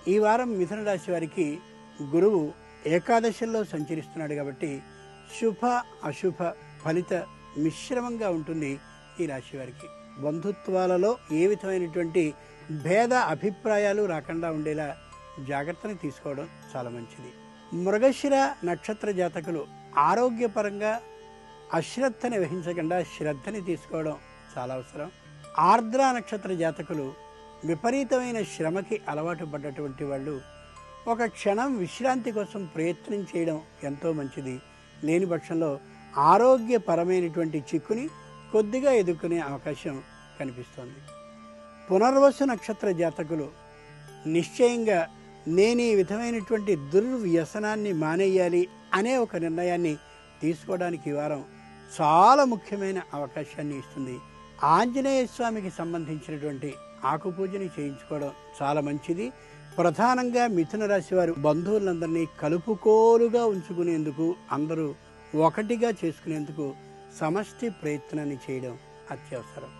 ఈ వారం మిథున రాశి వారికి గురువు ఏకాదశంలో సంచరిస్తున్నాడు కాబట్టి శుభ అశుభ ఫలిత మిశ్రమంగా ఉంటుంది ఈ రాశి వారికి. బంధుత్వాలలో ఏ విధమైనటువంటి భేద అభిప్రాయాలు రాకుండా ఉండేలా జాగ్రత్తని తీసుకోవడం చాలా మంచిది. మృగశిర నక్షత్ర జాతకులు ఆరోగ్యపరంగా అశ్రద్ధని వహించకుండా శ్రద్ధని తీసుకోవడం చాలా అవసరం. ఆర్ద్ర నక్షత్ర జాతకులు విపరీతమైన శ్రమకి అలవాటు పడ్డటువంటి వాళ్ళు ఒక క్షణం విశ్రాంతి కోసం ప్రయత్నం చేయడం ఎంతో మంచిది. లేని పక్షంలో ఆరోగ్యపరమైనటువంటి చిక్కుని కొద్దిగా ఎదుర్కొనే అవకాశం కనిపిస్తోంది. పునర్వసు నక్షత్ర జాతకులు నిశ్చయంగా నేను ఈ విధమైనటువంటి దుర్వ్యసనాన్ని మానేయాలి అనే ఒక నిర్ణయాన్ని తీసుకోవడానికి ఈ వారం చాలా ముఖ్యమైన అవకాశాన్ని ఇస్తుంది. ఆంజనేయ స్వామికి సంబంధించినటువంటి ఆకుపూజని చేయించుకోవడం చాలా మంచిది. ప్రధానంగా మిథున రాశి వారు బంధువులందరినీ కలుపుకోలుగా ఉంచుకునేందుకు, అందరూ ఒకటిగా చేసుకునేందుకు సమష్టి ప్రయత్నాన్ని చేయడం అత్యవసరం.